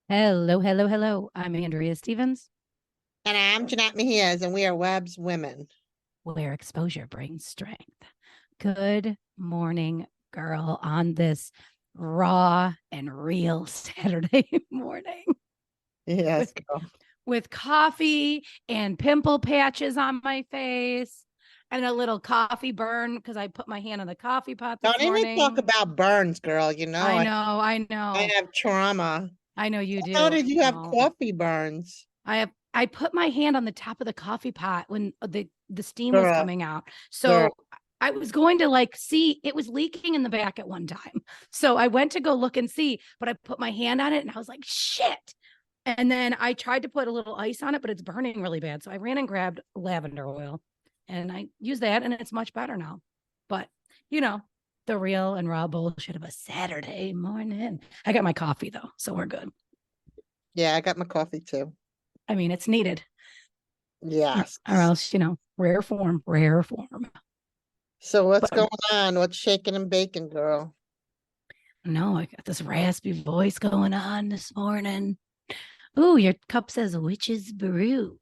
Hello, hello, hello. I'm Andrea Stevens, And I'm Jeanette Mejias, and we are Webb's Women. where exposure brings strength. Good morning, girl, on this raw and real Saturday morning Yes, with girl. with coffee and pimple patches on my face and a little coffee burn because I put my hand on the coffee pot this Don't even talk morning. about burns, girl. I I, know, I I know, have trauma. I know you How do. did I you have know. coffee burns? I put my hand on the top of the coffee pot when the steam was Girl, coming out. girl. So I was going to like see it was leaking in the back at one time. So I went to go look and see, but I put my hand on it and I was like, shit. And then I tried to put a little ice on it, but it's burning really bad. So I ran and grabbed lavender oil and I used that and it's much better now. But you know, the real and raw bullshit of a Saturday morning. I got my coffee though, so we're good. Yeah, I got my coffee too. I mean, it's needed. Yes. Or else, rare form, rare form. So what's But going on? What's shaking and baking, girl? no, I got this raspy voice going on this morning. Ooh, your cup says witch's brew.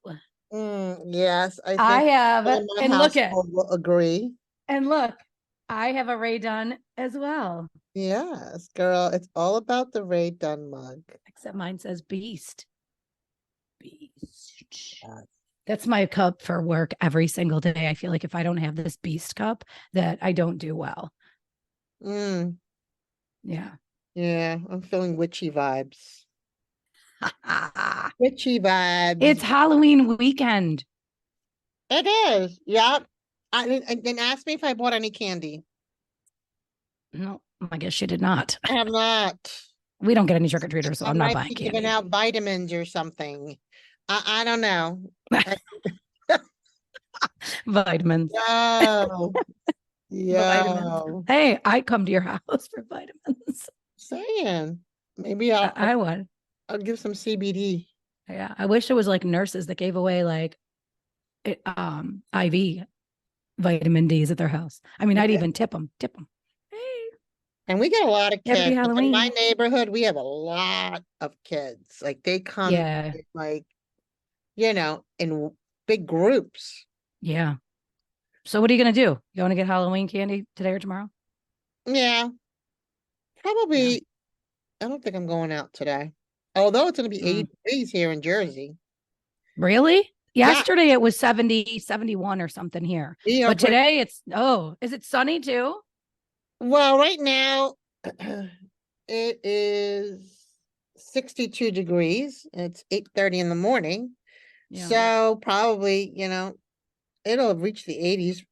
Yes, I I think have all it. my And look at, household will agree. and look, I have a Ray Dunn as well. Yes, girl. It's all about the Ray Dunn mug. Except mine says beast. Beast. Yes. That's my cup for work every single day. I feel like if I don't have this beast cup, that I don't do well. Mm, Yeah. yeah, I'm feeling witchy vibes. Witchy It's vibes. Halloween weekend. It is. Yep. I didn't ask me if I bought any candy. No, I guess she did not. I have not. We don't get any trick or treaters, so I I'm not might buying be giving candy. out vitamins or something. I don't know. I- Vitamins. Yo, Vitamins. yo. Hey, I come to your house for vitamins. Saying maybe I would. I'll give some CBD. Yeah. I wish there was like nurses that gave away like IV vitamin D's at their house. I mean, I'd Yeah. even tip them. Tip them. Hey, And we get a lot of happy kids. Like in my Halloween. neighborhood, we have a lot of kids. Like they come Yeah. like, in big groups. Yeah. So what are you gonna do? You want to get Halloween candy today or tomorrow? Yeah, Yeah. probably. I don't think I'm going out today. Although it's going to be Mm. 80 degrees here in Jersey. Really? Yeah, Yesterday it was 70, 71 or something here. we are But pretty today is it sunny too? well right now. It is 62 degrees. And it's 8:30 in the morning. Yeah. So probably, it'll reach the 80s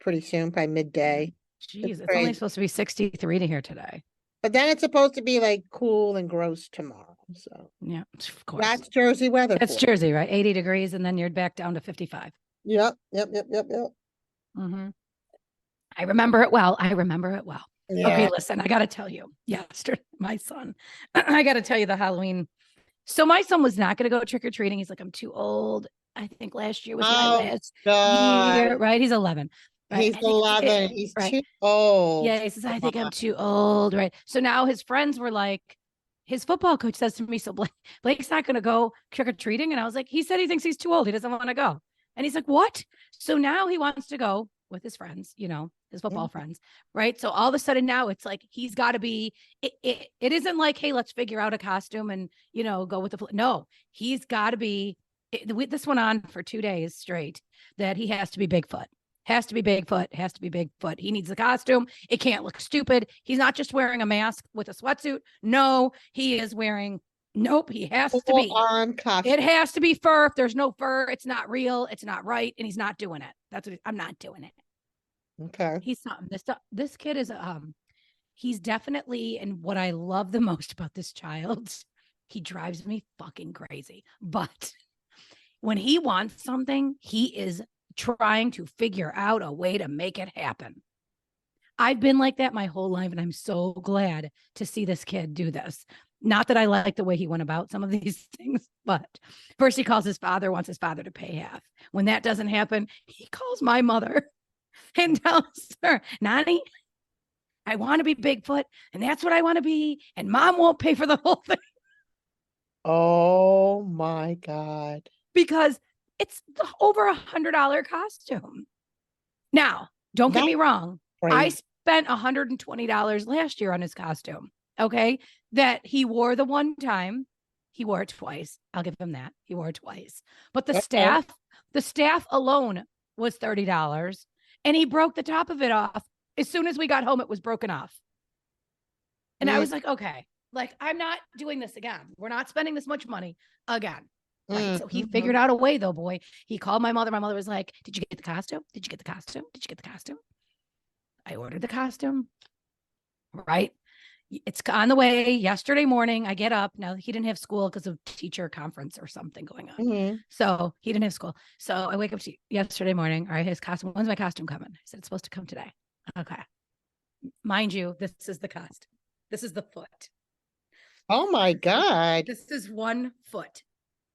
pretty soon by Yeah. midday. It's Jeez, it's only crazy. supposed to be 63 to here today. But then it's supposed to be like cool and gross tomorrow. So Yeah, of course. that's Jersey weather That's for you. Jersey, right? 80 degrees, and then you're back down to 55. Yep, yep, yep, yep, yep. Mm-hmm. I remember it well. I remember it well. Okay, Yeah. listen, I got to tell you, yesterday, my son, I got to tell you the Halloween. So my son was not going to go trick or treating. He's like, I'm too old. I think last year was my Oh last God. year, right? He's 11, right? He's I think I'm too, 11. He's right. too old. Yeah, he says, I think I'm too old, right? So now his friends were like, his football coach says to me, so Blake's not going to go trick or treating. And I was like, he said he thinks he's too old. He doesn't want to go. And he's like, what? So now he wants to go with his friends, his football friends, right? So all of a sudden now it's like he's got to be. It isn't like, hey, let's figure out a costume and go with the. No, he's got to be. This went on for 2 days straight. That he has to be Bigfoot. Has to be Bigfoot. Has to be Bigfoot. He needs the costume. It can't look stupid. He's not just wearing a mask with a sweatsuit. No, he is wearing. Nope, he has to Full be. on It costume. has to be fur. If there's no fur, it's not real. It's not right, and he's not doing it. I'm not doing it. Okay. He's something. This kid is he's definitely, and what I love the most about this child, he drives me fucking crazy. But when he wants something, he is trying to figure out a way to make it happen. I've been like that my whole life, and I'm so glad to see this kid do this. Not that I like the way he went about some of these things, but first he calls his father, wants his father to pay half. When that doesn't happen, he calls my mother and tells her, Nani, I want to be Bigfoot, and that's what I want to be, and mom won't pay for the whole thing. Oh my God. because it's over $100 costume. Now, don't get That's me wrong. I crazy. spent $120 last year on his costume. Okay. That he wore the one time. He wore it twice. I'll give him that. He wore it twice. But Okay. the staff alone was $30. And he broke the top of it off. As soon as we got home, it was broken off. And I Mm, was like, okay, like I'm not doing this again. We're not spending this much money again. Right. So he mhm. figured out a way though, boy. He called my mother. My mother was like, did you get the costume? Did you get the costume? Did you get the costume? I ordered the costume. Right. It's on the way. Yesterday morning, I get up. Now he didn't have school because of teacher conference or something going on. Mhm. So he didn't have school. So I wake up yesterday morning. All right, his costume. When's my costume coming? I said, it's supposed to come today. Okay. Mind you, this is the costume. This is the foot. Oh my God. This is 1 foot.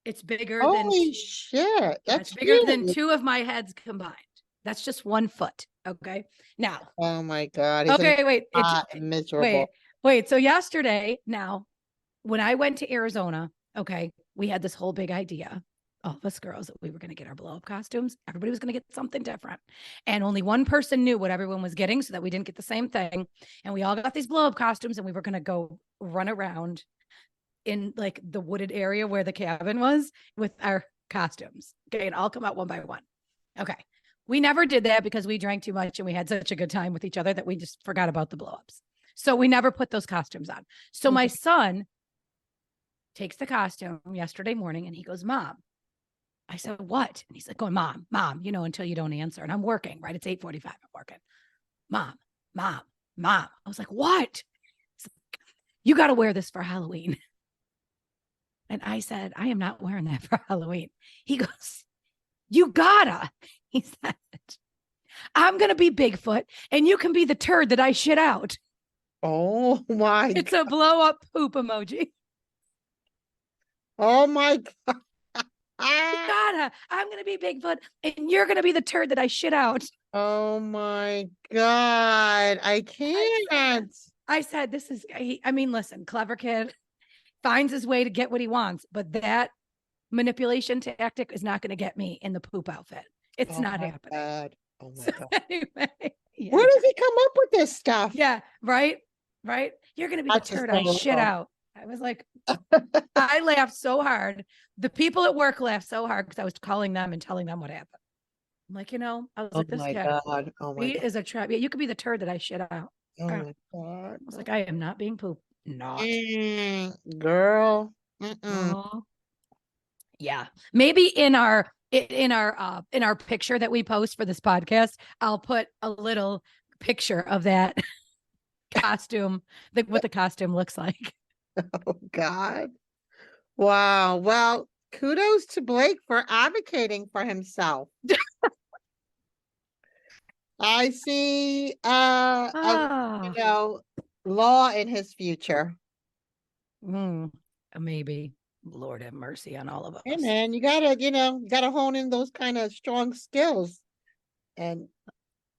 It's bigger than Holy shit. yeah, it's That's bigger than huge. two of my heads combined. That's just 1 foot. Okay. Now, Oh my God. He's gonna be okay, wait. hot and Wait, miserable. wait. So yesterday, now, when I went to Arizona, okay, we had this whole big idea. All of us girls that we were going to get our blow up costumes. Everybody was going to get something different. And only one person knew what everyone was getting so that we didn't get the same thing. And we all got these blow up costumes and we were going to go run around in like the wooded area where the cabin was with our costumes. Okay. And I'll come out one by one. Okay. We never did that because we drank too much and we had such a good time with each other that we just forgot about the blowups. So we never put those costumes on. So my Mhm. son takes the costume yesterday morning and he goes, Mom. I said, what? And he's like, going, Mom, until you don't answer. And I'm working, right? It's 8:45. I'm working. Mom, mom, mom. I was like, what? Like, you got to wear this for Halloween. And I said, I am not wearing that for Halloween. He goes, you gotta. He said, I'm going to be Bigfoot and you can be the turd that I shit out. Oh my It's God. a blow up poop emoji. Oh my God. You gotta. I'm going to be Bigfoot and you're going to be the turd that I shit out. Oh my God. I I said, can't. this is, I mean, listen, clever kid finds his way to get what he wants, but that manipulation tactic is not going to get me in the poop outfit. It's Oh not my happening. God. Oh my So God. anyway, Where yeah. does he come up with this stuff? Yeah, right. Right. You're going to be the That's turd I shit hysterical. out. I was like, I laughed so hard. The people at work laughed so hard because I was calling them and telling them what happened. I'm like, I was Oh like, this my kid, God. Oh my he God. is a trap. Yeah, you could be the turd that I shit out. Oh I my God. was like, I am not being pooped. Not. Girl. Mm-mm. Oh, yeah. Maybe in our picture that we post for this podcast, I'll put a little picture of that costume, what the costume looks like. Oh God. Wow. Well, kudos to Blake for advocating for himself. I see Ah, law in his future. mm, maybe. Lord have mercy on all of Hey us. man, you gotta hone in those kind of strong skills and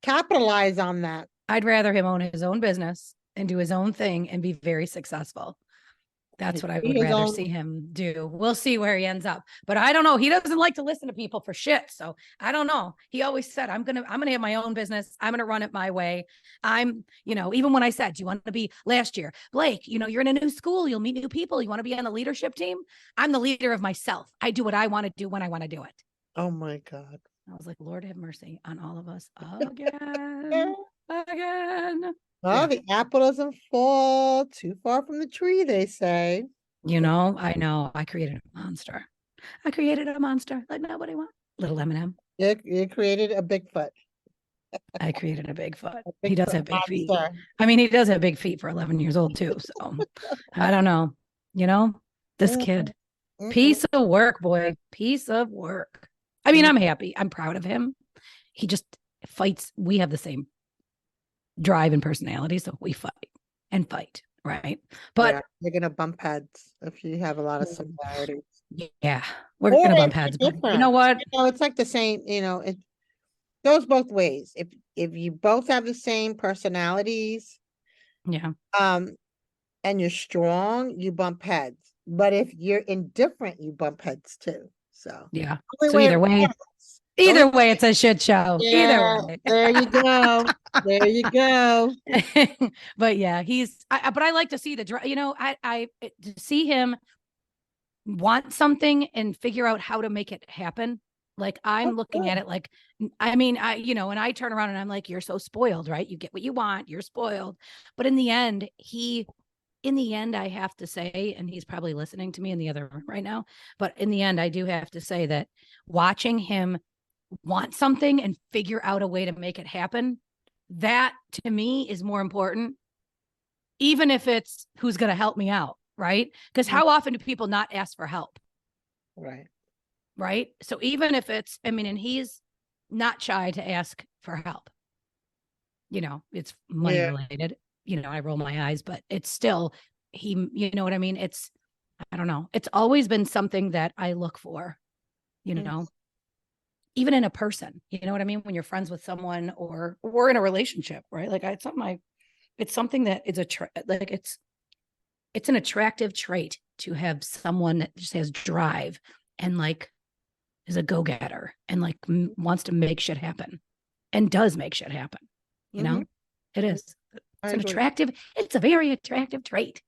capitalize on that. I'd rather him own his own business and do his own thing and be very successful. That's what I Be would his rather own. see him do. We'll see where he ends up. But I don't know. He doesn't like to listen to people for shit. So I don't know. He always said, I'm gonna have my own business. I'm gonna run it my way. Even when I said, do you want to be last year, Blake, you're in a new school, you'll meet new people. You want to be on the leadership team? I'm the leader of myself. I do what I want to do when I want to do it. Oh my God. I was like, Lord have mercy on all of us again. Again. Well, Yeah. the apple doesn't fall too far from the tree, they say. I know. I created a monster. I created a monster like nobody wants. Little Eminem. You created a Bigfoot, I created a Bigfoot. a He does Bigfoot have big feet. monster. I mean, he does have big feet for 11 years old too. So I don't know. You know, this Mm, kid, mm-mm, piece of work, boy, piece of work. I mean, mm. I'm happy. I'm proud of him. He just fights. We have the same drive and personality, so we fight and fight, right? Yeah, But you're gonna bump heads if you have a lot of similarities. yeah, we're Or gonna bump if heads. you're But you know different. what? It's like the same, it goes both ways. If you both have the same personalities, Yeah, um, and you're strong, you bump heads. But if you're indifferent, you bump heads too. So Yeah. only So way it either way, works. The only either way, it's a shit show. Either Yeah, way. there you go. There you go. But yeah, but I like to see to see him want something and figure out how to make it happen. Like I'm That's looking at good. it like, I mean, and I turn around and I'm like, you're so spoiled, right? You get what you want, you're spoiled. But in the end, I have to say, and he's probably listening to me in the other room right now, but in the end, I do have to say that watching him want something and figure out a way to make it happen, that to me is more important, even if it's who's going to help me out, right? Because Mhm. how often do people not ask for help? Right. Right. So even if it's, I mean, and he's not shy to ask for help, it's money Yeah. related, I roll my eyes, but it's still, you know what I mean? I don't know. It's always been something that I look for, you Mhm. know, even in a person, you know what I mean? When you're friends with someone or in a relationship, right? Like it's something that is like it's an attractive trait to have someone that just has drive and like is a go-getter and like wants to make shit happen and does make shit happen. You Mhm. know, it is. I agree. It's a very attractive trait.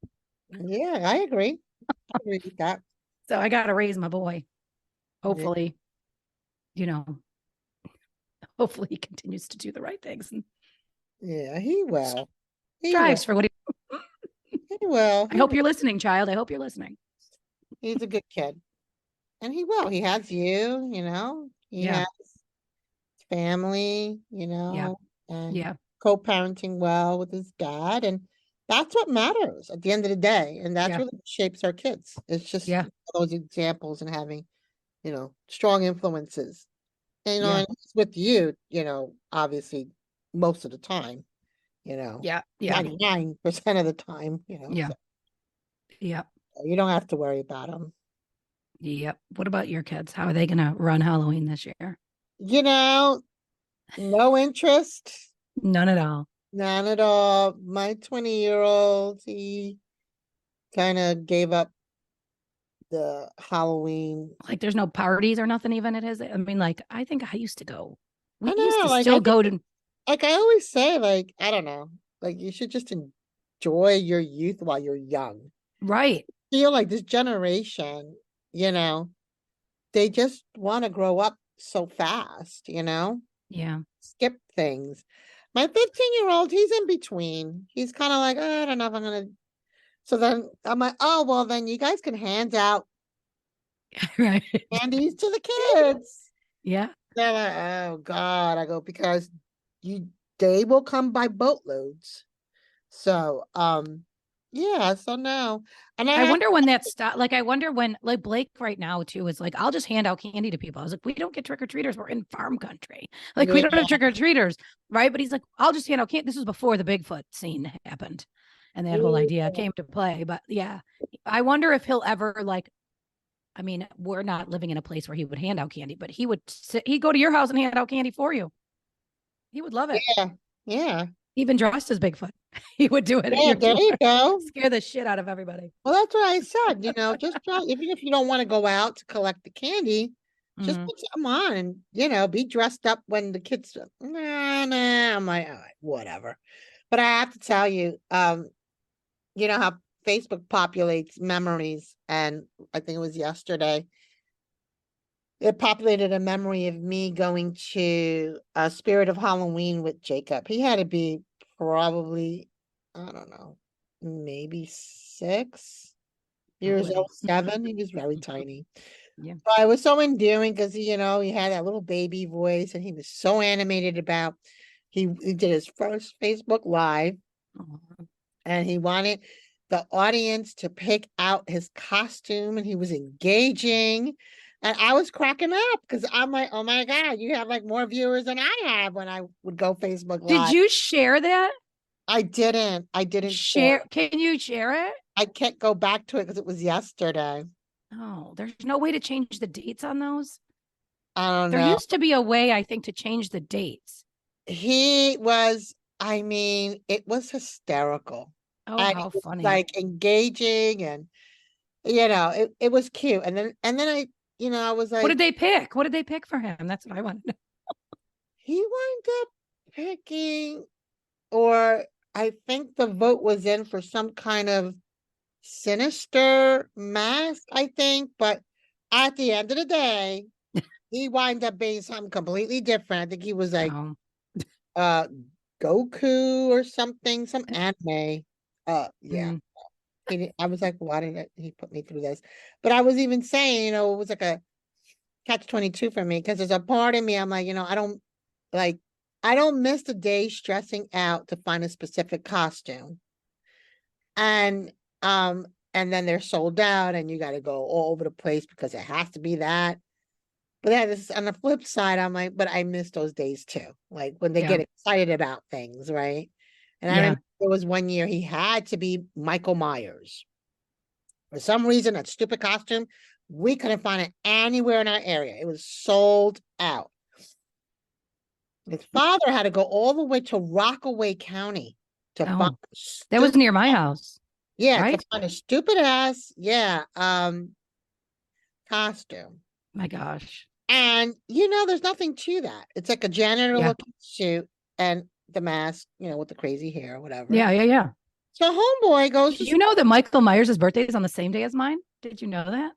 Yeah, I agree. I agree with that. So I got to raise my boy. Yeah. Hopefully, you know, hopefully he continues to do the right things and Yeah, he will. He will. strives for what he. He will. I He hope will. you're listening, child. I hope you're listening. He's a good kid. And he will. He has you, he Yeah. has family, Yeah. and Yeah. co-parenting well with his dad. And that's what matters at the end of the day. And that's Yeah. really what shapes our kids. It's just Yeah. those examples and having, strong influences. And, Yeah. and it's with you, obviously most of the time, Yeah. Yeah. 99% of the time, Yeah. so Yeah. you don't have to worry about them. Yep. What about your kids? How are they going to run Halloween this year? You know, no interest, None at all. none at all. My 20-year-old, he kind of gave up the Halloween. Like there's no parties or nothing even at his. I mean, like I think I used to go. I We used know, to like I still think, go to like I always say, like I don't know, like you should just enjoy your youth while you're young. right. Feel like this generation, you know, they just want to grow up so fast, Yeah. skip things. My 15-year-old, he's in between. He's kind of like, "Oh, I don't know if I'm gonna." So then I'm like, oh, well, then you guys can hand out Right. candies to the kids. Yeah. They're like, oh God. I go, because you they will come by boatloads. So yeah, so no. And I I have wonder when that stop. Like, I wonder when, like, Blake right now, too, is like, I'll just hand out candy to people. I was like, we don't get trick or treaters. We're in farm country. Like, we yeah, don't have trick or treaters. Right. But he's like, I'll just hand out candy. This was before the Bigfoot scene happened and that whole idea yeah. came to play. But yeah, I wonder if he'll ever, like, I mean, we're not living in a place where he would hand out candy, but he'd go to your house and hand out candy for you. He would love it. Yeah. Yeah. Even dressed as Bigfoot, he would do it at Yeah, your there door, you go. scare the shit out of everybody. Well, that's what I said, just try, even if you don't want to go out to collect the candy, just Mhm. put some on and, be dressed up when the kids, nah, nah. I'm like, all right, whatever. But I have to tell you, you know how Facebook populates memories, and I think it was yesterday, it populated a memory of me going to a Spirit of Halloween with Jacob. He had to be probably, I don't know, maybe 6 years Little. old, 7. He was very tiny. Yeah. But I was so endearing because he had that little baby voice, and he was so animated about. He did his first Facebook Live, Oh. and he wanted the audience to pick out his costume, and he was engaging. And I was cracking up because I'm like, oh my God, you have like more viewers than I have when I would go Facebook Did Live. you share that? I didn't share. Share? Can you share it? I can't go back to it because it was yesterday. Oh, there's no way to change the dates on those. I don't There know. used to be a way, I think, to change the dates. He was, I mean, it was hysterical. Oh, And how he was funny. like engaging, and it was cute. And then I was What did like, they pick? What did they pick for him? That's what I want to know. he wound up picking, or I think the vote was in for some kind of sinister mask, I think. But at the end of the day, he wound up being something completely different. I think he was like Oh, uh Goku or something, some anime. Yeah. mm, I was like, why did he put me through this? But I was even saying, it was like a catch 22 for me, because there's a part of me, I'm like, like, I don't miss the day stressing out to find a specific costume. And and then they're sold out and you got to go all over the place because it has to be that. But then this on the flip side, I'm like, but I miss those days too. Like when they yeah, get excited about things, right? And I yeah. remember there was one year he had to be Michael Myers. For some reason, that stupid costume, we couldn't find it anywhere in our area. It was sold out. His father had to go all the way to Rockaway County to find Oh, that was stupid, near my house, yeah, to right? find a stupid ass, yeah, costume. My gosh. And there's nothing to that. It's like a janitor Yeah. looking suit and the mask, with the crazy hair, whatever. Yeah. Yeah. Yeah. So homeboy goes Did to you know that Michael Myers' birthday is on the same day as mine? Did you know that?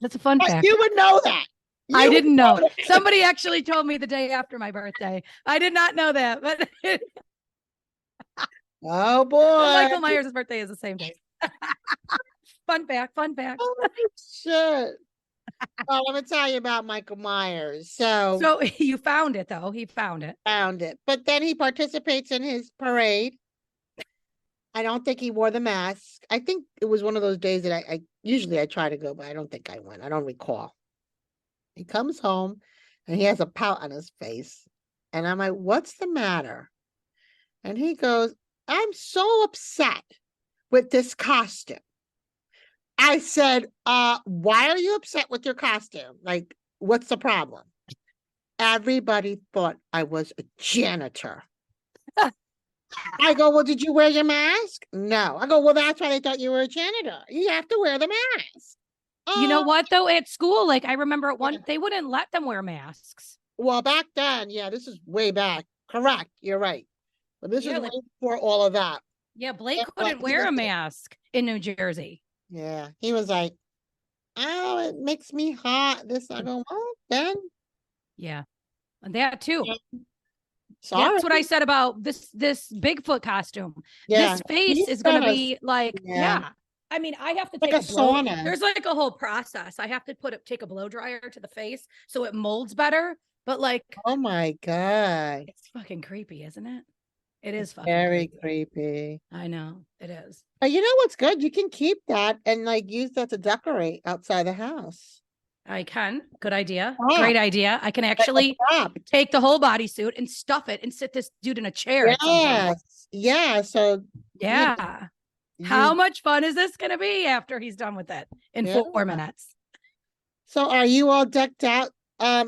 That's a fun but you fact. would know that. I You would didn't know. know that. Somebody actually told me the day after my birthday. I did not know that, but Oh boy. Michael Myers' birthday is the same day. Fun fact. Fun fact. Oh shit. Well, let me tell you about Michael Myers. So So you found it though. He found it. found it. But then he participates in his parade. I don't think he wore the mask. I think it was one of those days that I usually I try to go, but I don't think I went. I don't recall. He comes home and he has a pout on his face. And I'm like, what's the matter? And he goes, I'm so upset with this costume. I said, why are you upset with your costume? Like, what's the problem? Everybody thought I was a janitor. I go, well, did you wear your mask? No. I go, well, that's why they thought you were a janitor. You have to wear the mask. You know Oh, what though? At school, like I remember at yeah. one, they wouldn't let them wear masks. Well, back then, yeah, this is way back. Correct. You're right. But this is Yeah, way like before all of that. yeah, Blake And what couldn't he wear was a like, mask in New Jersey. yeah, he was like, oh, it makes me hot. This, I go, well, then, Yeah, and that too. yeah, sorry. That's what I said about this Bigfoot costume. Yeah, This face he's is going to gonna, be like, yeah, yeah. I mean, I have to like take a a blow. sauna. There's like a whole process. I have to take a blow dryer to the face so it molds better. But like, Oh my God. it's fucking creepy, isn't it? It is fucking Very creepy. creepy. I know it is. But you know what's good? You can keep that and like use that to decorate outside the house. I can. Good idea. Prop, Great idea. I can like a actually prop. take the whole bodysuit and stuff it and sit this dude in a chair at some point. Yes. Yeah. So, you know, Yeah. How you, much fun is this going to be after he's done with it in yeah. 4 minutes? So are you all decked out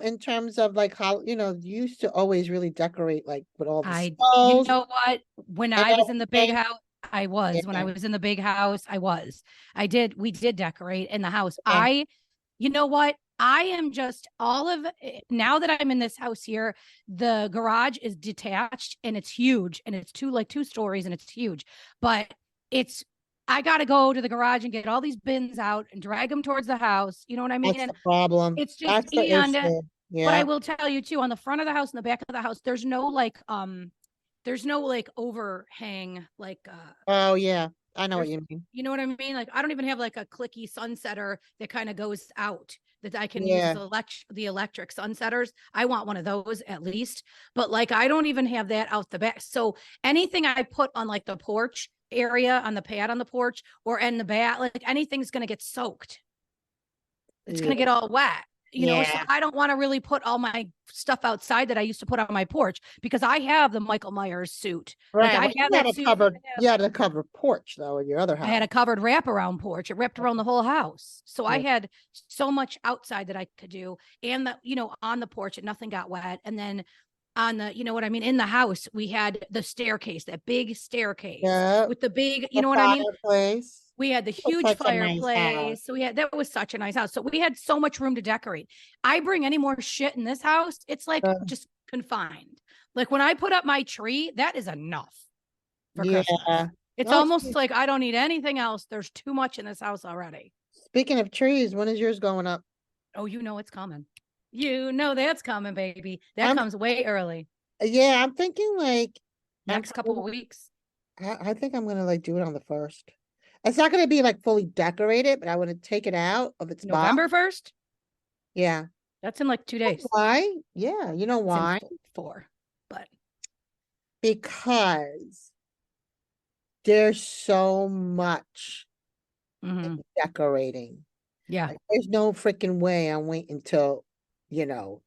in terms of like how, you used to always really decorate like with all the You skulls know what? When and I was in the big everything? house, I was. When I Yeah. was in the big house, I was. We did decorate in the house. Yeah. You know what? I am just all of now that I'm in this house here, the garage is detached and it's huge and it's two stories and it's huge. But it's I got to go to the garage and get all these bins out and drag them towards the house. You know what I mean? That's And the problem. it's just That's the issue. but I Yeah. will tell you too, on the front of the house and the back of the house, there's no like overhang like Oh yeah. I know what there's you mean. you know what I mean? Like I don't even have like a clicky sunsetter that kind of goes out that I can use Yeah. as the electric sunsetters. I want one of those at least. But like I don't even have that out the back. So anything I put on like the porch area on the pad on the porch or in the bat, like anything's gonna get soaked. It's Yeah. gonna get all wet. So Yeah. I don't want to really put all my stuff outside that I used to put on my porch because I have the Michael Myers suit. Like Right. I Well, have that suit. you had a covered porch though in your other I had house. a covered wraparound porch. It wrapped around the whole house. So I Yeah. had so much outside that I could do. And on the porch, and nothing got wet. And then on the, you know what I mean? In the house, we had the staircase, that big staircase Yeah, with the big, you the know what I mean? fireplace. We had the It was huge such a nice house. fireplace. So that was such a nice house. So we had so much room to decorate. I bring any more shit in this house, it's like Uh, just confined. Like when I put up my tree, that is enough for yeah. Christmas. It's Oh, almost like I don't need anything else. There's too much in this house already. speaking of trees, when is yours going up? Oh, you know it's coming. You know that's coming, baby. That I'm comes way early. yeah, I'm thinking like I'm Next couple of weeks. I think I'm gonna like do it on the first. It's not gonna be like fully decorated, but I want to take it out of its box. November 1st? Yeah. That's in like 2 days. Why? Yeah, you know It's in why? 4. But Because there's so much mhm. decorating. Yeah. Like, there's no freaking way I'm waiting until, you know,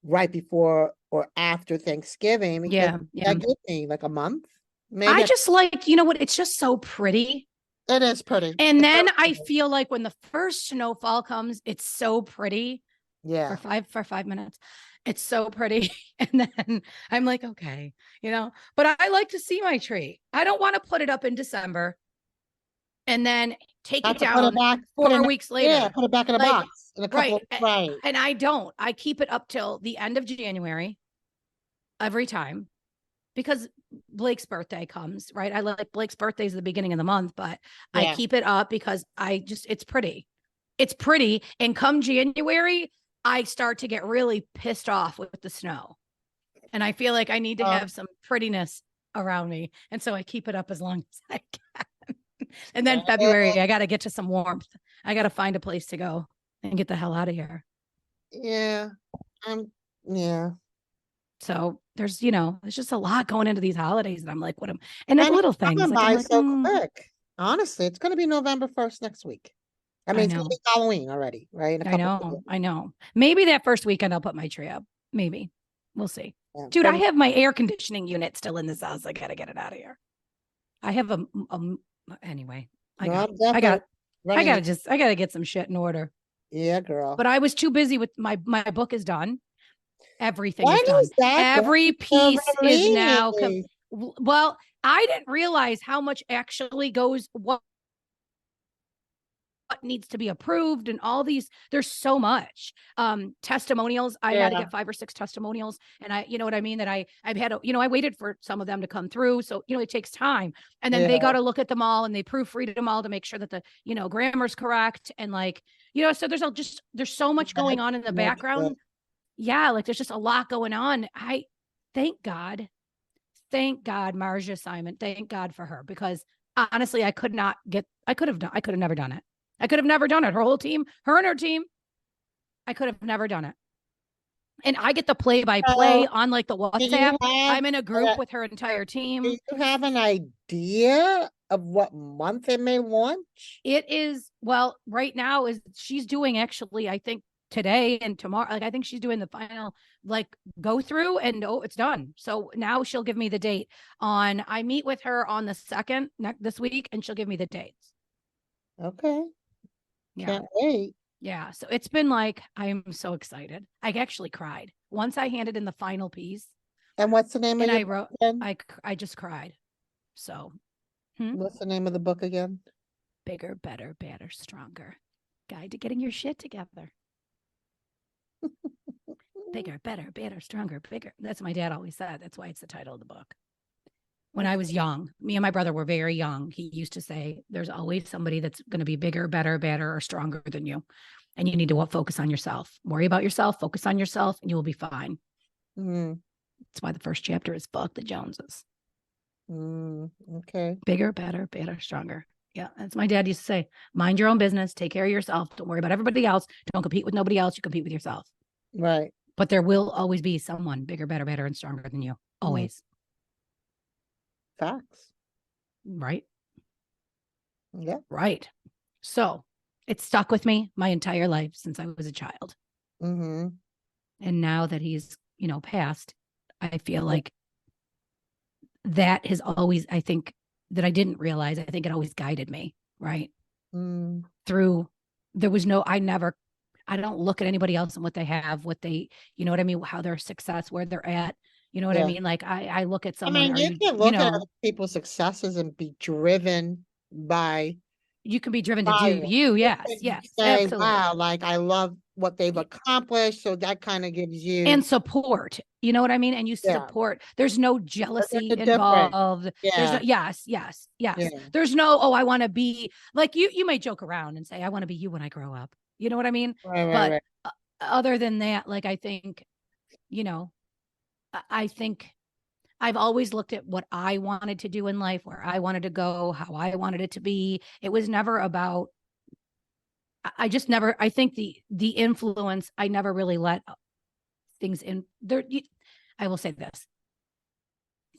right before or after Thanksgiving because Yeah. Yeah. that gives me like a month. I Maybe just like, you know what? It's just so pretty. it is pretty. And It's then very I pretty. feel like when the first snowfall comes, it's so pretty Yeah. for 5 minutes. It's so pretty. And then I'm like, okay, but I like to see my tree. I don't want to put it up in December and then take Have it to put it down back, put it 4 weeks yeah, later. put it back in a Like, box in a couple right. right. And I don't. I keep it up till the end of January every time because Blake's birthday comes, right? I like Blake's birthday is the beginning of the month, but I Yeah. keep it up because it's pretty. It's pretty. And come January, I start to get really pissed off with the snow. And I feel like I need to have some prettiness around me. And so I keep it up as long as I can. And then February, I got to get to some warmth. I got to find a place to go and get the hell out of here. Yeah. Yeah. So there's just a lot going into these holidays. And I'm like, and And it's little it's things. coming Like, I'm by like, so quick. Honestly, it's gonna be November 1st next week. I I mean, it's gonna know. be Halloween already, right? In a I couple know. of I know. Maybe that first weekend I'll put my tree up. Maybe. We'll see. yeah, Dude, I from have my air conditioning unit still in this house. I got to get it out of here. I have anyway. no, I'm definitely I running. gotta get some shit in order. Yeah, girl. But I was too busy with my book is done. Everything When is done. is that going Every to piece is now release? well, I didn't realize how much actually goes what needs to be approved and all these. There's so much testimonials. I had to Yeah, get 5 or 6 testimonials, and I, you know what I mean, that I've had I waited for some of them to come through, so it takes time, and then they yeah, got to look at them all and they proofread them all to make sure that the grammar's correct, and so there's so much going on in the much good. background. Yeah, like there's just a lot going on. Thank God, Marja Simon, thank God for her, because honestly, I could have never done it. I could have never done it. Her whole team, her and her team, I could have never done it. And I get the play by play So, on like the do you WhatsApp. have I'm in a group with her entire do team. you have an idea of what month it may launch? It is, well, right now she's doing actually, I think today and tomorrow, like I think she's doing the final like go through, and it's done. So now she'll give me the date I meet with her on the 2nd this week, and she'll give me the dates. Okay. Yeah. Can't wait. Yeah. So it's been like, I'm so excited. I actually cried once I handed in the final piece, And what's the name of and your I book wrote, again? I just cried. So What's the name of the book again? Bigger, better, badder, stronger. Guide to getting your shit together. Bigger, better, badder, stronger, bigger. That's what my dad always said. That's why it's the title of the book. When I was young, me and my brother were very young. He used to say, there's always somebody that's going to be bigger, better, badder, or stronger than you. And you need to focus on yourself. Worry about yourself, focus on yourself, and you will be fine. Mm. That's why the first chapter is fuck the Joneses. Okay. Bigger, better, badder, stronger. Yeah, that's my dad used to say. Mind your own business. Take care of yourself. Don't worry about everybody else. Don't compete with nobody else. You compete with yourself. Right. But there will always be someone bigger, better, better, and stronger than you. Always. Facts. Right? Yeah. Right. So it stuck with me my entire life since I was a child. Mm-hmm. And now that he's, passed, I feel like that has always, I think that I didn't realize, I think it always guided me, right? Through, I don't look at anybody else and what they have, what they, you know what I mean? How their success, where they're at, You know what I Yeah. mean? Like I look at I someone, mean, are you you, can you look at other know, people's successes and be driven by you can be driven to do it. you. You Yes, can yes, say, wow, absolutely. like I love what they've Y- accomplished. So that kind of gives you, And support, you know what I mean? And you yeah, support, there's no but there's jealousy a difference. involved. There's no, Yeah, yes, yes, yes. yeah, There's no, oh, I want to be like you might joke around and say, I want to be you when I grow up. You know what I mean? right, right, But right. other than that, like I think, you know, I think I've always looked at what I wanted to do in life, where I wanted to go, how I wanted it to be. It was never about, I just never, I think the influence, I never really let things in there. I will say this,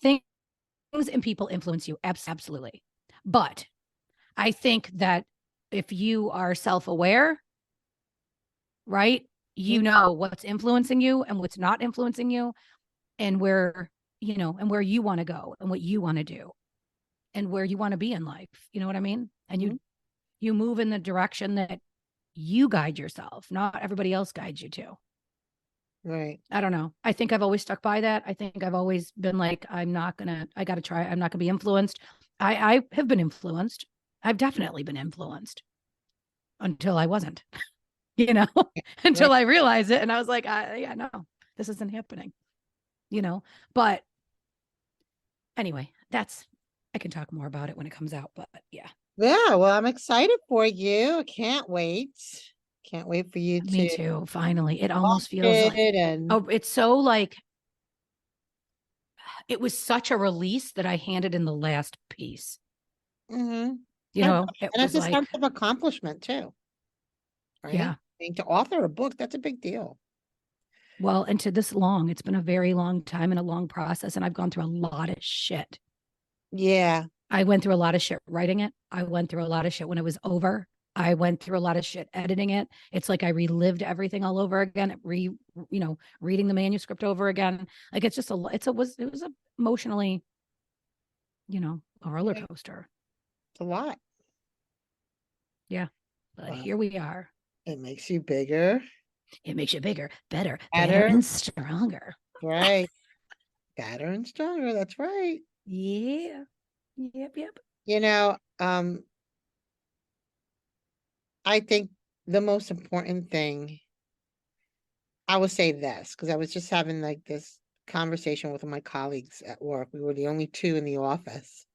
things and people influence you. Absolutely. But I think that if you are self-aware, right, you Mhm. know what's influencing you and what's not influencing you, and where, you know, and where you want to go and what you want to do and where you want to be in life. You know what I mean? And Mhm. you move in the direction that you guide yourself, not everybody else guides you to. Right. I don't know. I think I've always stuck by that. I think I've always been like, I got to try. I'm not going to be influenced. I have been influenced. I've definitely been influenced until I wasn't, you know, Right. until I realized it. And I was like, yeah, no, this isn't happening, you know, but anyway, I can talk more about it when it comes out, but yeah, Yeah. Well, I'm excited for you. I can't wait. Can't wait for you me to too. Finally, it watch almost feels like, it and oh, it's so like, it was such a release that I handed in the last piece. mhm. You And know, it it's was a like, sense of accomplishment too, right? yeah. I mean, to author a book, that's a big deal. Well, and to this long, it's been a very long time and a long process. And I've gone through a lot of shit. Yeah. I went through a lot of shit writing it. I went through a lot of shit when it was over. I went through a lot of shit editing it. It's like I relived everything all over again, reading the manuscript over again. Like it's just it was emotionally, a roller Yeah. coaster. It's a lot. Yeah. But But here we are. it makes you bigger, It makes you bigger, better, better, and stronger. right? Better and stronger. That's right. Yeah. Yep. Yep. You know, I think the most important thing, I would say this, because I was just having like this conversation with my colleagues at work. We were the only two in the office.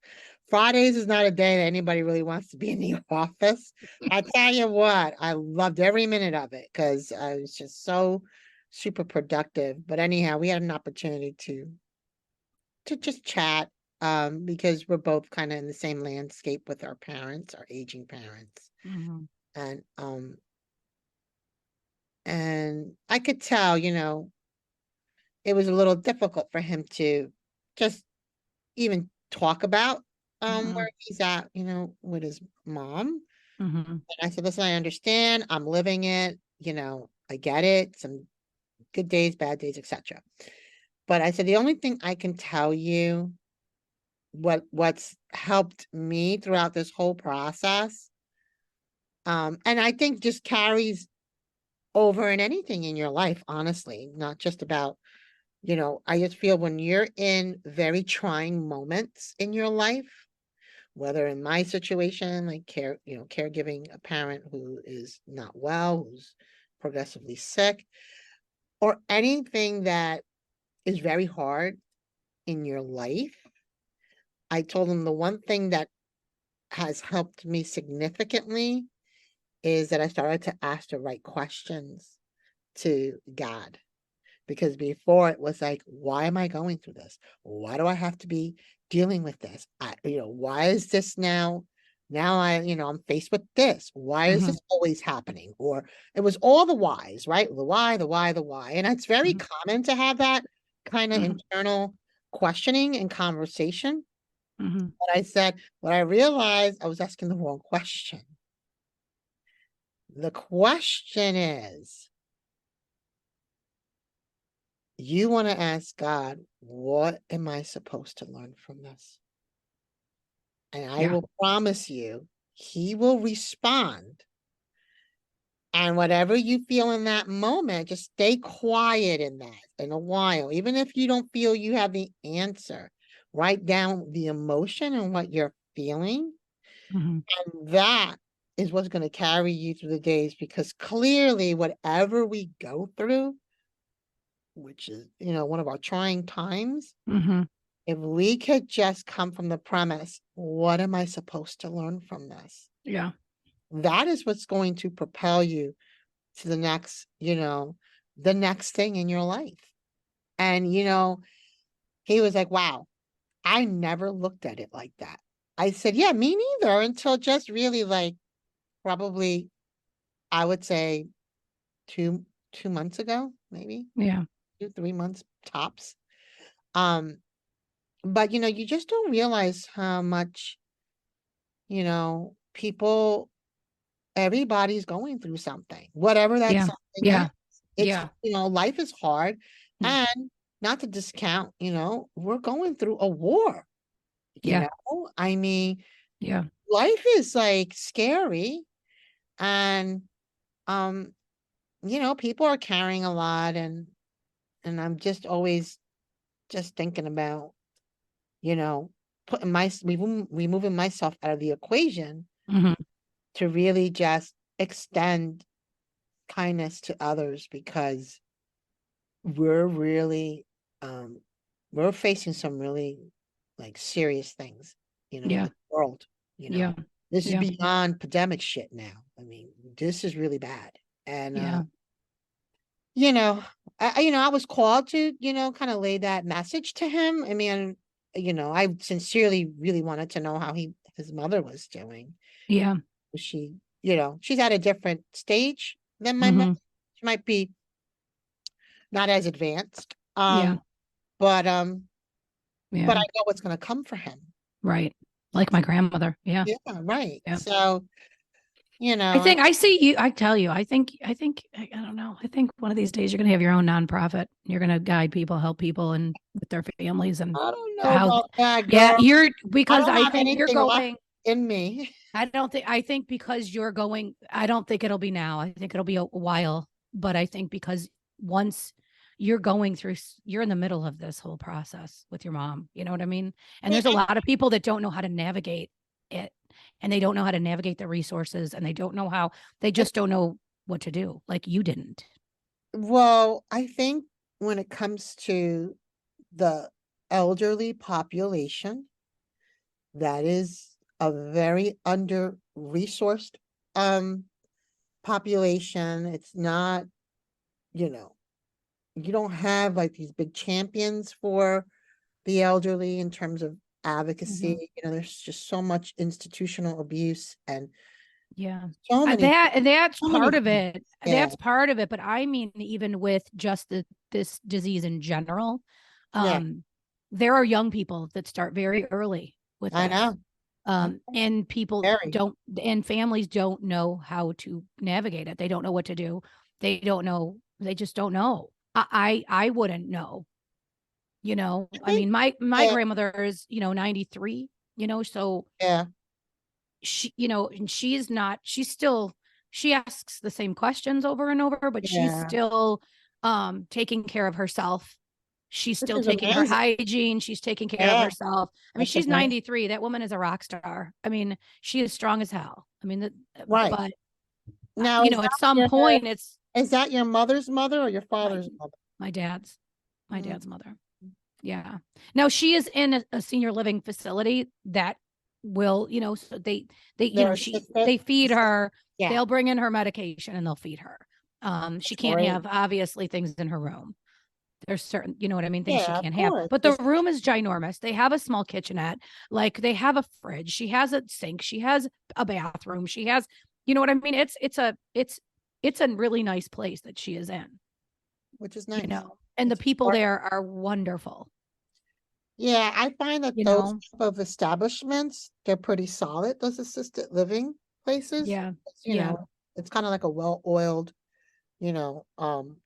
Fridays is not a day that anybody really wants to be in the office. I tell you what, I loved every minute of it because I was just so super productive. But anyhow, we had an opportunity to just chat because we're both kind of in the same landscape with our parents, our aging parents. Mm-hmm. And I could tell, it was a little difficult for him to just even talk about Mm-hmm. where he's at, with his mom. Mm-hmm. And I said, listen, I understand. I'm living it, I get it. Some good days, bad days, etc. But I said, the only thing I can tell you, what's helped me throughout this whole process, and I think just carries over in anything in your life, honestly, not just about, I just feel when you're in very trying moments in your life, whether in my situation, like caregiving a parent who is not well, who's progressively sick, or anything that is very hard in your life, I told him the one thing that has helped me significantly is that I started to ask the right questions to God. Because before it was like, why am I going through this? Why do I have to be dealing with this? Why is this now? Now I'm faced with this. Why is Mm-hmm. this always happening? Or it was all the whys, right? The why, the why, the why. And it's very Mm-hmm. common to have that kind of Mm-hmm. internal questioning and conversation. Mm-hmm. But I said, what I realized I was asking the wrong question. The question is, you want to ask God, what am I supposed to learn from this? And I Yeah. will promise you, he will respond And whatever you feel in that moment, just stay quiet in that in a while. Even if you don't feel you have the answer, write down the emotion and what you're feeling. Mhm. And that is what's going to carry you through the days, because clearly, whatever we go through, which is, one of our trying times, Mhm. if we could just come from the premise, what am I supposed to learn from this? Yeah. That is what's going to propel you to the next thing in your life. And, he was like, wow, I never looked at it like that. I said, yeah, me neither, until just really like probably, I would say two months ago, maybe Yeah. 2, 3 months tops. Um, but you just don't realize how much, people, everybody's going through something, whatever that Yeah. something is. Yeah. It's, Yeah. life is hard. Mm. And not to discount, we're going through a war, Yeah. I mean, Yeah. life is like scary. And, um, people are carrying a lot, and I'm just always just thinking about, you know, putting removing myself out of the equation Mhm. to really just extend kindness to others, because we're really um we're facing some really like serious things, in Yeah. the world, Yeah. this is Yeah. beyond pandemic shit now. I mean, this is really bad. And Yeah. you know I was called to, kind of lay that message to him. I mean, I sincerely really wanted to know how his mother was doing. Yeah. She, she's at a different stage than my mother. Mhm. She might be not as advanced. Yeah. But I Yeah. know what's going to come for him. Right. Like my grandmother. Yeah. Yeah, right. Yeah. So, I think I see you. I tell you, I don't know. I think one of these days you're going to have your own nonprofit. You're going to guide people, help people and with their families and I don't know how, about that, yeah, girl. I because don't I have think you're anything left going, in me. I think because you're going, I don't think it'll be now. I think it'll be a while, but I think because once you're going through, you're in the middle of this whole process with your mom. You know what I mean? And Yeah, there's a lot of people that don't know how to navigate it, and they don't know how to navigate the resources, and they don't know how, they just don't know what to do. Like you didn't. well, I think when it comes to the elderly population, that is a very under-resourced um population. It's not, you know, you don't have like these big champions for the elderly in terms of Mm-hmm. advocacy. There's just so much institutional abuse and Yeah. so many, That's so many part of things. it. Yeah, That's part of it. But I mean, even with just this disease in general, yeah, um, there are young people that start very early with I this. know. I know. And people Very. don't, and families don't know how to navigate it. They don't know what to do. They don't know. They just don't know. I wouldn't know. I I think, mean, my yeah, grandmother is 93. So yeah, she, and she's not, she's still, she asks the same questions over and over, but she's yeah, still taking care of herself. She's which still is taking her amazing. hygiene. She's taking care of Yeah, herself. I mean, that's she's amazing. 93. That woman is a rock star. I mean, she is strong as hell. I mean, Right. but Now, at some point, it's is that your mother's mother or your my father's mother? my dad's my Mm. dad's mother. Yeah. Now she is in a senior living facility that will, so They're they feed her, yeah, they'll bring in her medication and they'll feed her. She that's can't great. have obviously things in her room. There's certain, you know what I mean, things she Yeah, of can't have. course. But the room is ginormous. They have a small kitchenette, like they have a fridge. She has a sink. She has a bathroom. She has, you know what I mean? It's a really nice place that she is in, Which is nice. and the It's people important. there are wonderful, Yeah, I find that you those know. type of establishments, they're pretty solid, those assisted living places. Yeah. It's, Yeah. it's kind of like a well-oiled, you know, um,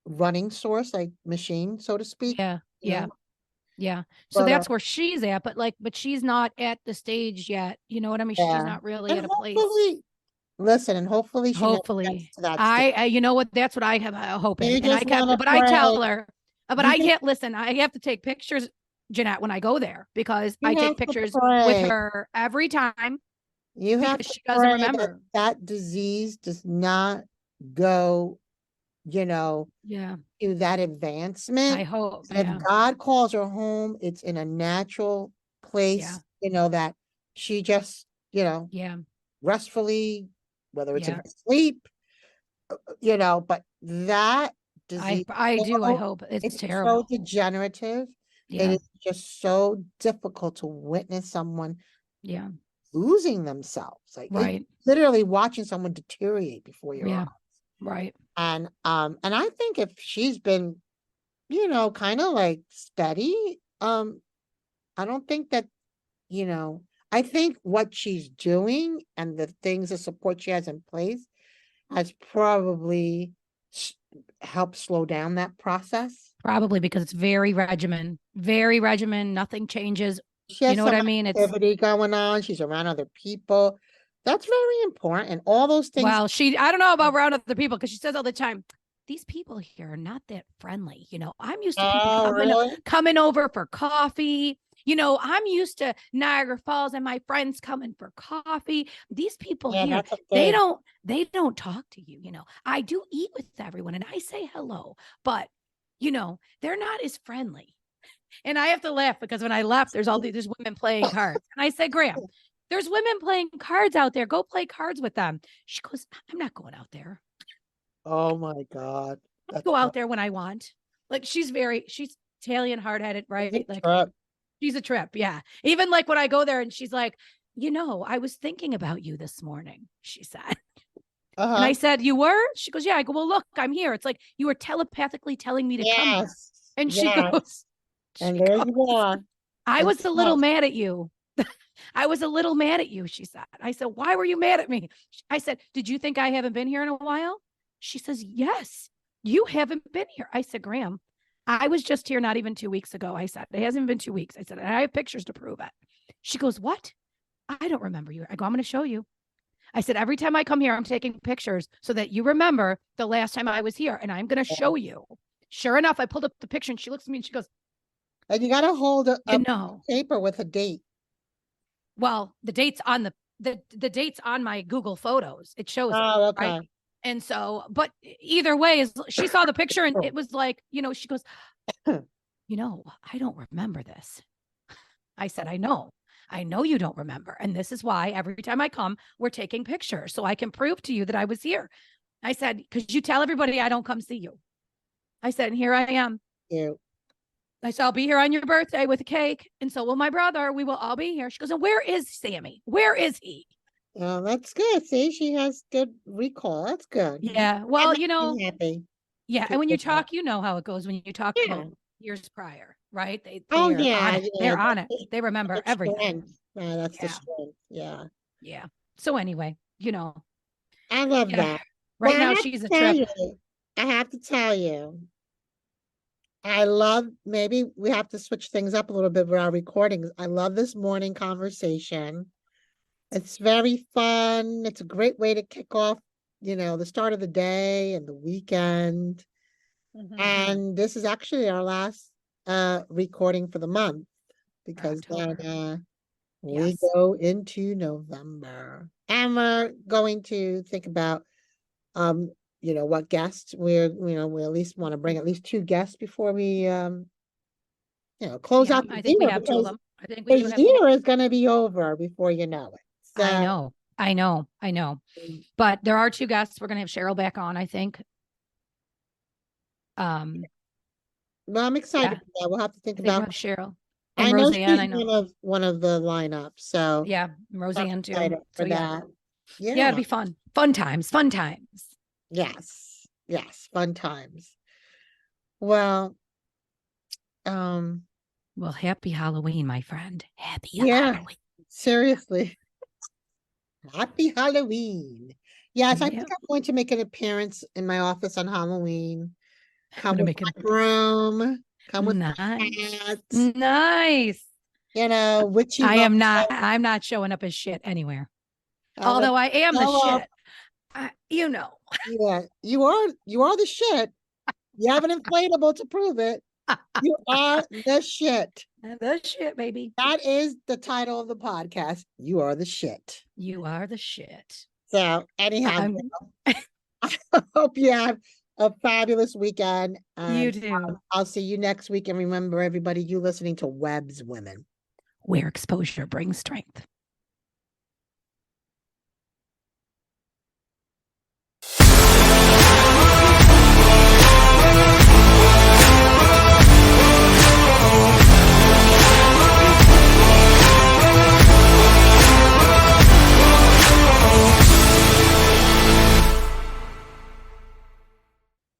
running source, like machine, so to speak, Yeah. you Yeah. know. Yeah. So But that's where she's at, but she's not at the stage yet. You know what I mean? She's yeah. not really And at a place. listen, and hopefully she never gets Hopefully. to that stage. You know what? That's what I have hoping. You And I just kept, want to but I tell pray. her, but You I just, can't listen. I have to take pictures, Jeanette, when I go there because I you have take to pictures with pray. her every time You have because to she doesn't pray that remember. that disease does not go, you know, Yeah. to that I advancement. hope. And if Yeah. God calls her home, it's in a natural Yeah. place, that she just, Yeah. restfully, whether it's in Yeah. her sleep, but that disease, I do. I so- hope it's it's so terrible. degenerative. It Yeah. is just so difficult to witness someone Yeah. losing themselves. Like it Right. literally watching someone deteriorate before your Yeah. eyes. Right. And I think if she's been, kind of like steady, I don't think that, you know, I think what she's doing and the things of support she has in place has probably s- helped slow down that process. Probably because it's very regimen. Nothing changes. She You has know what some I mean? It's activity going on. She's around other people. That's very important. And all those things. well, I don't know about around other people because she says all the time, these people here are not that friendly. I'm used to people Oh, really? coming over for coffee. I'm used to Niagara Falls and my friends coming for coffee. These people Yeah, here, that's a they thing. don't they don't talk to you. I do eat with everyone and I say hello, but they're not as friendly. And I have to laugh because when I left, there's women playing cards. And I said, Graham, there's women playing cards out there. Go play cards with them. She goes, I'm not going out there. Oh my God. I That's go fun. out there when I want. Like she's Italian, hard headed, It's a right? Like trip. she's a trip. Yeah. Even like when I go there and she's like, I was thinking about you this morning, she said. And I Uh-huh. said, you were? She goes, yeah. I go, well, look, I'm here. It's like you were telepathically telling me to come here. Yes. And she Yes. goes, And she there goes, you are. I And was a little trust. mad at you. I was a little mad at you, she said. I said, why were you mad at me? I said, did you think I haven't been here in a while? She says, yes, you haven't been here. I said, Graham, I was just here not even 2 weeks ago. I said, it hasn't been 2 weeks. I said, and I have pictures to prove it. She goes, what? I don't remember you. I go, I'm going to show you. I said, every time I come here, I'm taking pictures so that you remember the last time I was here and I'm going to show you. Sure enough, I pulled up the picture and she looks at me and she goes, And you got to hold you up know, paper with a date. well, the date's on the date's on my Google Photos. It shows it, Oh, right? okay. And so, but either way, is she saw the picture and it was like, she goes, I don't remember this. I said, I know you don't remember. And this is why every time I come, we're taking pictures so I can prove to you that I was here. I said, because you tell everybody I don't come see you. I said, and here I am. You. I said, I'll be here on your birthday with a cake. And so will my brother. We will all be here. She goes, and where is Sammy? Where is he? Oh, that's good. See, she has good recall. That's good. Yeah. That Well, makes me happy yeah. to And when hear you that. talk, you know how it goes when you talk Yeah. about years prior, right? Oh, They're on yeah, it. yeah. They're on That's it. They remember the everything. strength. That's the Yeah. strength. Yeah. Yeah. So anyway, I love yeah. that. Right Well, I now have to she's a tell trip. you, I have to tell you, I love, maybe we have to switch things up a little bit with our recordings. I love this morning conversation. It's very fun. It's a great way to kick off, the start of the day and the weekend. And this is actually our last recording for the month For because then October. we Yes. go into November. And we're going to think about what guests we at least want to bring at least two guests before we close Yeah. out the I think we year have two of because them. I think we the do have two. year is going to be over before you know it. I So, know. I know. I know. But there are two guests. We're going to have Cheryl back on, I think. Um, well, I'm excited yeah, for that. We'll have to think I think we'll about. have Cheryl and I know Roseanne. she's I know. one of the lineups, so Yeah, I'm Roseanne too. excited So for yeah. that. Yeah, it'll Yeah. be fun. Fun times. Fun times. Yes. Yes. Fun times. Well, um, Well, happy Halloween, my friend. Happy yeah, Halloween. seriously. Happy Halloween. Yes, I think Yeah. I'm going to make an appearance in my office on Halloween. I'm Come gonna with make my it broom, come with my nice. hat, Nice. witchy mug. I'm not showing up as shit anywhere. I'm gonna Although I am the show up. shit. You know. Yeah, you are the shit. You have an inflatable to prove it. You are the shit. The shit, baby. That is the title of the podcast. You are the shit. You are the shit. So anyhow, I'm, I hope you have a fabulous weekend. you And do. I'll see you next week. And remember, everybody, you listening to Webb's Women. Where exposure brings strength.